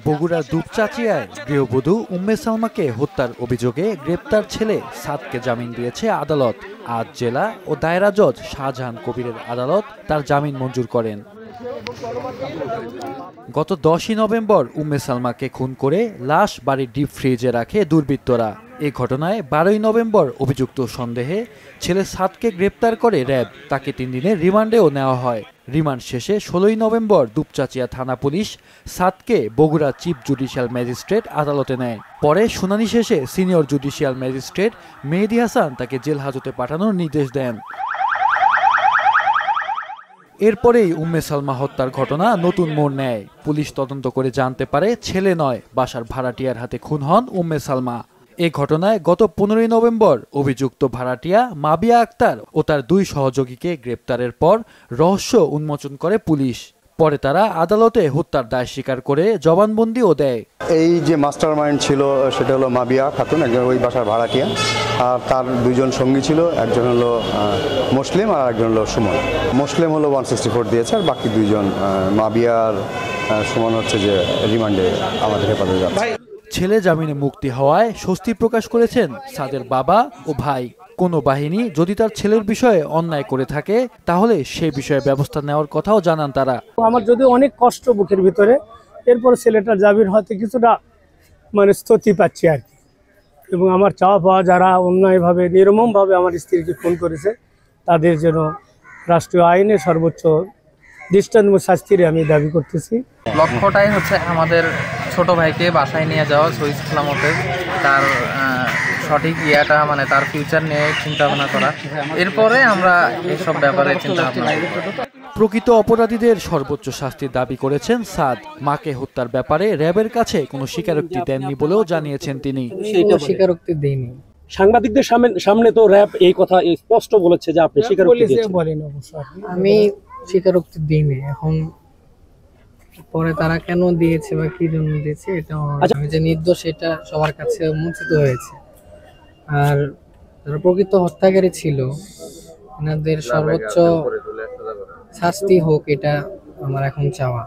বগুড়ার দুপচাচিয়ায় গৃহবধূ উম্মে সালমাকে হত্যার অভিযোগে গ্রেপ্তার ছেলে সাদকে জামিন দিয়েছে আদালত। আজ জেলা ও দায়রা জজ শাহজাহান কবিরের আদালত তার জামিন মঞ্জুর করেন। গত 10ই নভেম্বর উম্মে সালমাকে খুন করে লাশ বাড়ির ডিপ ফ্রিজে রাখে দুর্বৃত্তরা। এ ঘটনায় 12ই নভেম্বর অভিযুক্ত সন্দেহে ছেলে সাদকে গ্রেপ্তার করে র্যাব। তাকে 3 দিনের রিমান্ডেও নেওয়া হয়। রিমান্ড শেষে 16ই নভেম্বর দুপচাচিয়া থানা পুলিশ সাদকে বগুড়া চিফ জুডিশিয়াল ম্যাজিস্ট্রেট আদালতে নেয়। পরে শুনানি শেষে senior judicial magistrate Mehedi Hasan তাকে জেল হাজতে পাঠানোর নির্দেশ দেন। এরপরেই উম্মে সালমা হত্যার ঘটনা নতুন মোড় নেয়। পুলিশ তদন্ত করে জানতে পারে ছেলে নয়, বাসার ভাড়াটিয়ার হাতে খুন হন উম্মে সালমা। এ ঘটনায় গত 15ই নভেম্বর অভিযুক্ত ভাড়াটিয়া মাবিয়া আক্তার ও তার 2 সহযোগীকে গ্রেপ্তারের পর রহস্য উন্মোচন করে পুলিশ। পরে তারা আদালতে হত্যার দায় স্বীকার করে জবানবন্দিও দেয়। এই যে মাস্টার মাইন্ড ছিল সেটা হলো মাবিয়া খাতুন, একজন ওই বাসার ভাড়াটিয়া, আর তার 2 জন সঙ্গী ছিল, একজন হলো মুসলিম আর একজন হলো সুমন। মুসলিম হলো 164 দিয়েছে, আর বাকি 2 জন মাবিয়া আর সুমন হচ্ছে যে রিমান্ডে আমাদের হেফাজতে যাচ্ছে। ছেলে জামিনে মুক্তি হওয়ায় স্বস্তি প্রকাশ করেছেন সাদের বাবা ও ভাই। কোনো বাহিনী যদি তার ছেলের বিষয়ে অন্যায় করে থাকে তাহলে সেই বিষয়ে ব্যবস্থা নেওয়ার কথাও জানান তারা। আমার যদি অনেক কষ্ট বুকের ভিতরে, এরপর ছেলেটার জামিন হতে কিছুটা স্বস্তি পাচ্ছি আর কি। এবং আমার চাওয়া পাওয়া যারা অন্যায়ভাবে নির্মমভাবে আমার স্ত্রীকে খুন করেছে তাদের যেন রাষ্ট্রীয় আইনে সর্বোচ্চ দৃষ্টান্তমূলক শাস্তির আমি দাবি করতেছি। লক্ষ্যটাই হচ্ছে আমাদের ছোট ভাইকে বাসায় নিয়ে যাওয়া, সহিহ সালামতে তার সঠিক ইয়াটা তার ফিউচার নিয়ে চিন্তা ভাবনা করা। এরপরে আমরা এসব ব্যাপারে চিন্তা ভাবনা। প্রকৃত অপরাধীদের সর্বোচ্চ শাস্তির দাবি করেছেন সাদ। মাকে হত্যার ব্যাপারে র্যাবের কাছে কোনো স্বীকারোক্তি দেননি বলেও জানিয়েছেন তিনি। স্বীকারোক্তি দেয়নি। সাংবাদিকদের সামনে তো র্যাব এই কথা স্পষ্ট বলেছে যে আপনি স্বীকারোক্তি দিয়েছেন। আমি স্বীকারোক্তি দিইনি। এখন পরে তারা কেন দিয়েছে বা কি জন্য দিয়েছে এটা আমি যে নির্দোষ এটা সবার কাছে উন্মোচিত হয়েছে। আর যারা প্রকৃত হত্যাকারী ছিল এনাদের সর্বোচ্চ শাস্তি হোক, এটা আমার এখন চাওয়া।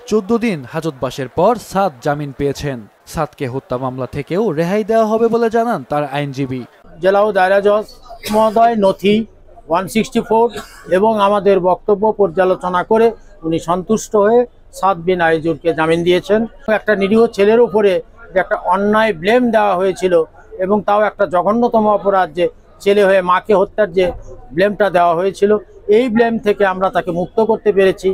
14 দিন হাজতবাসের পর সাদ জামিন পেয়েছেন। সাদকে হত্যা মামলা থেকেও রেহাই দেওয়া হবে বলে জানান তার আইনজীবী। জেলা ও দায়রা জজ মহোদয় নথি 164 এবং আমাদের বক্তব্য পর্যালোচনা করে উনি সন্তুষ্ট হয়ে সাদ বিন আইজুরকে জামিন দিয়েছেন। একটা নিরীহ ছেলের উপরে একটা অন্যায় ব্লেম দেওয়া হয়েছিল এবং তাও একটা জঘন্যতম অপরাধ, যে ছেলে হয়ে মাকে হত্যার যে ব্লেমটা দেওয়া হয়েছিল, এই ব্লেম থেকে আমরা তাকে মুক্ত করতে পেরেছি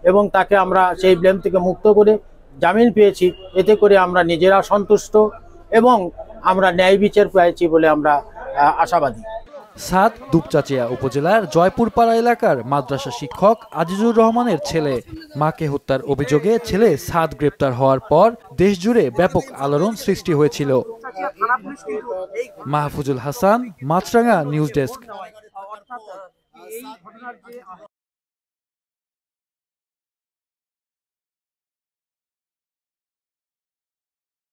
এবং তাকে আমরা সেই ব্লেম থেকে মুক্ত করে জামিন পেয়েছি। এতে করে আমরা নিজেরা সন্তুষ্ট এবং আমরা ন্যায় বিচার পেয়েছি বলে আমরা আশাবাদী। সাদ দুপচাচিয়া উপজেলার জয়পুরপাড়া এলাকার মাদ্রাসা শিক্ষক আজিজুর রহমানের ছেলে। মাকে হত্যার অভিযোগে ছেলে সাদ গ্রেপ্তার হওয়ার পর দেশজুড়ে ব্যাপক আলোড়ন সৃষ্টি হয়েছিল। মাহফুজুল হাসান, মাছরাঙা নিউজ ডেস্ক।